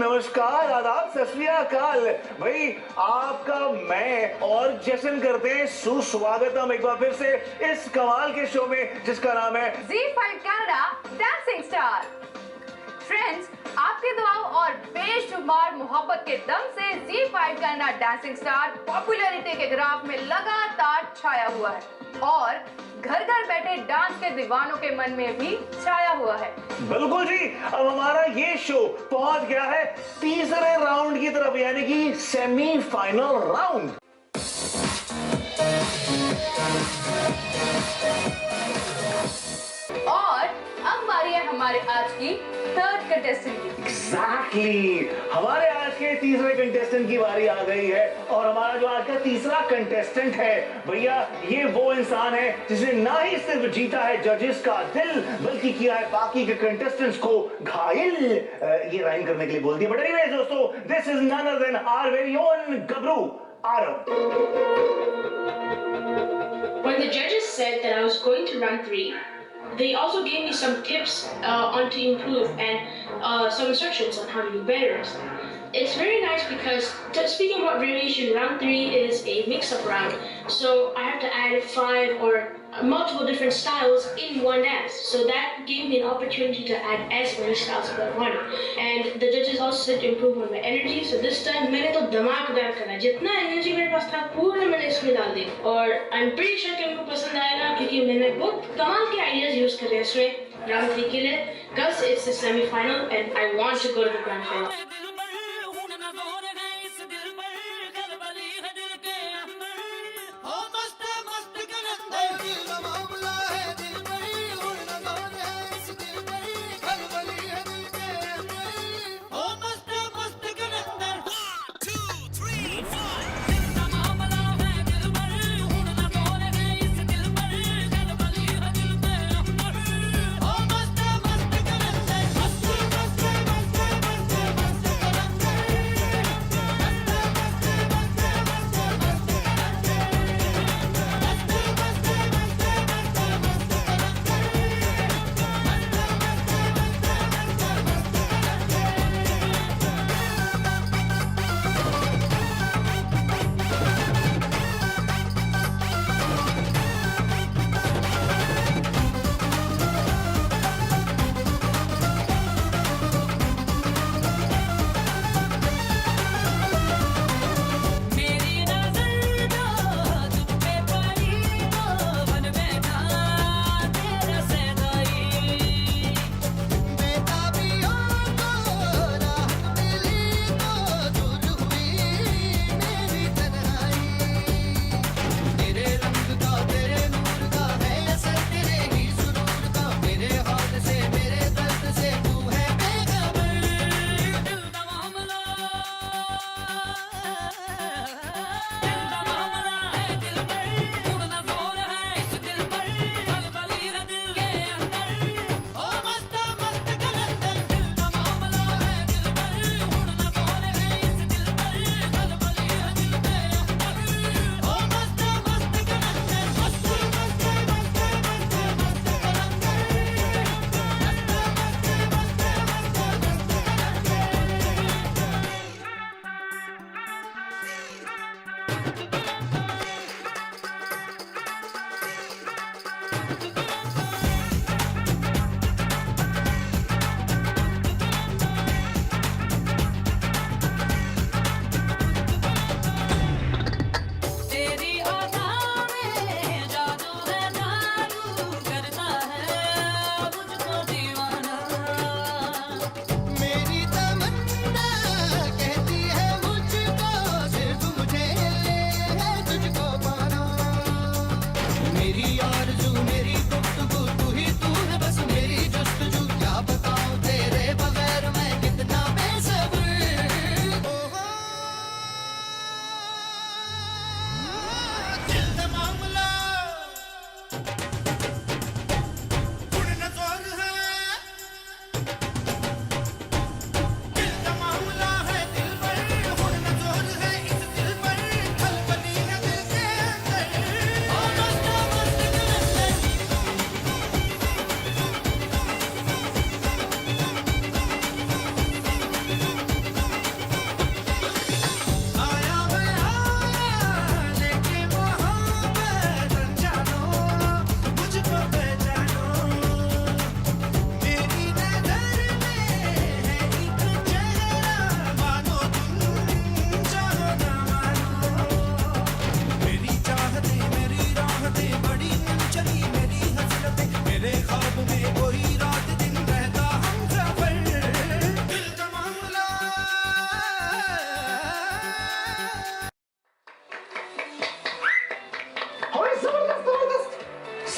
नमस्कार, आदाब, सत श्री अकाल। भाई आपका मैं और जश्न करते हैं सुस्वागतम एक बार फिर से इस कमाल के शो में जिसका नाम है ZEE5 Canada dancing star. Friends, आपके दुआओं और बेशुमार मोहब्बत के दम से ZEE5 Canada dancing star popularity के ग्राफ में लगातार छाया हुआ है और घर घर बैठे डांस के दीवानों के मन में भी छाया हुआ है। बिल्कुल जी, अब हमारा ये शो पहुंच गया है तीसरे राउंड की तरफ, यानी कि सेमीफाइनल राउंड। और अब बारी है हमारे आज की थर्ड कंटेस्टेंट की। एग्जैक्टली, हमारे आज के तीसरे कंटेस्टेंट की बारी आ गई है और हमारा जो आज का तीसरा कंटेस्टेंट है भैया, ये वो इंसान है जिसने ना ही सिर्फ जीता है जजेस का दिल बल्कि किया है बाकी के कंटेस्टेंट्स को घायल। ये राइम करने के लिए बोल दिया, बट एनीवेज दोस्तों, this is none other than our very own गबरू Aarav. When the judges said that I was going to run 3, they also gave me some tips on to improve and some instructions on how to do better. It's very nice because speaking about variation, round 3 is a mix-up round, so I have to add 5 or multiple different styles in one dance. So that gave me an opportunity to add as many styles as I wanted. And the judges also said to improve on my energy. So this time मैंने तो धमाकेदार करा, जितना energy मेरे पास था पूरा मैंने इसमें डाल दी। और I'm pretty sure कि उनको पसंद आएगा क्योंकि मैंने बहुत कमाल के ideas use करे इसमें round 3 के लिए, because it's the semi-final and I want to go to the grand final.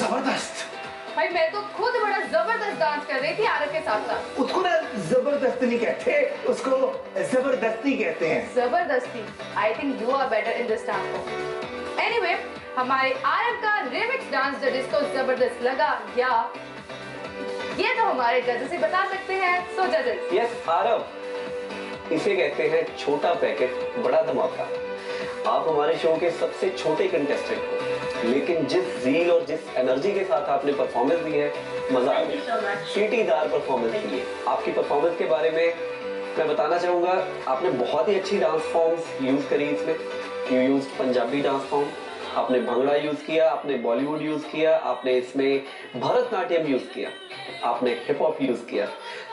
जबरदस्त। भाई मैं तो खुद बड़ा जबरदस्त डांस कर रही थी आरव के साथ साथ। उसको ना जबरदस्त नहीं कहते, उसको जबरदस्ती कहते हैं। जबरदस्ती। I think you are better in this dance form. Anyway, हमारे आरव का रिमिक्स डांस जजेस को जबरदस्त लगा या ये तो हमारे जजेस ही बता सकते हैं। सो जजेस। यस आरव, इसे कहते हैं छोटा पैकेट बड़ा धमाका। आप हमारे शो के सबसे छोटे कंटेस्टेंट हो, लेकिन जिस ज़ील और जिस एनर्जी के साथ आपने परफॉर्मेंस दी है, मजा आ Thank you so गया। much. सीटीदार परफॉर्मेंस दी है। आपकी परफॉर्मेंस के बारे में मैं बताना चाहूंगा, आपने बहुत ही अच्छी डांस फॉर्म्स यूज करी इसमें। You use Punjabi dance form, आपने भंगड़ा यूज किया, आपने बॉलीवुड यूज किया, आपने इसमें भरतनाट्यम यूज किया, आपने हिप हॉप यूज किया।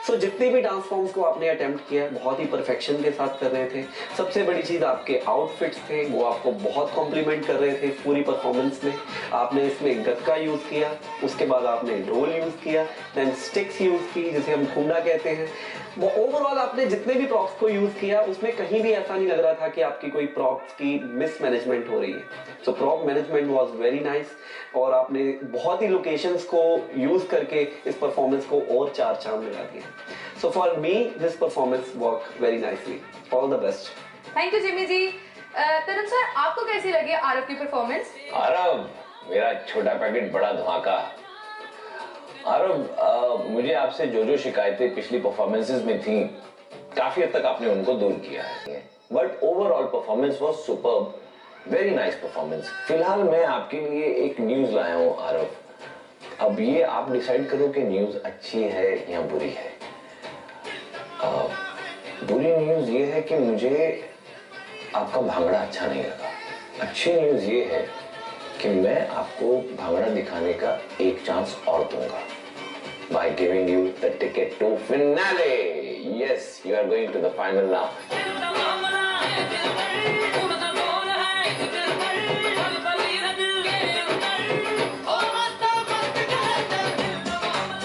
सो जितने भी डांस फॉर्म्स को आपने अटेम्प्ट किया, बहुत ही परफेक्शन के साथ कर रहे थे। सबसे बड़ी चीज आपके आउटफिट्स थे, वो आपको बहुत कॉम्प्लीमेंट कर रहे थे पूरी परफॉर्मेंस में। आपने इसमें गतका यूज किया, उसके बाद आपने ढोल यूज किया, देन स्टिक्स यूज की जिसे हम खुंडा कहते हैं। वो ओवरऑल आपने जितने भी प्रॉप्स को यूज किया, उसमें कहीं भी ऐसा नहीं लग रहा था कि आपकी कोई प्रॉप्स की मिसमैनेजमेंट हो रही है। So prop management was very nice और आपने बहुत ही लोकेशंस को यूज करके इस परफॉर्मेंस को और चार चांद लगा दिया। So for me this performance work very nicely. All the best. Thank you Jimmy ji. Tarun sir, आपको कैसी लगी आरव की परफॉर्मेंस? आरव, मेरा छोटा पैकेट बड़ा धमाका। आरव, मुझे आपसे जो जो शिकायतें पिछली परफॉर्मेंसेस में थी, काफी हद तक आपने उनको दूर किया है। But overall performance was superb, very nice performance. फिलहाल मैं आपके लिए एक न्यूज लाया हूँ आरव। अब ये आप डिसाइड करो कि न्यूज अच्छी है या बुरी है। बुरी न्यूज ये है कि मुझे आपका भांगड़ा अच्छा नहीं लगा। अच्छी न्यूज ये है कि मैं आपको भांगड़ा दिखाने का एक चांस और दूंगा by giving you the ticket to finale. Yes, you are going to the final now.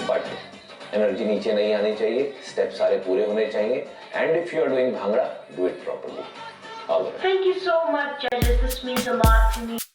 But energy नीचे नहीं आनी चाहिए, स्टेप सारे पूरे होने चाहिए, and if you are doing bhangra, do it properly. All the best. Thank you so much, judges. This means a lot to me.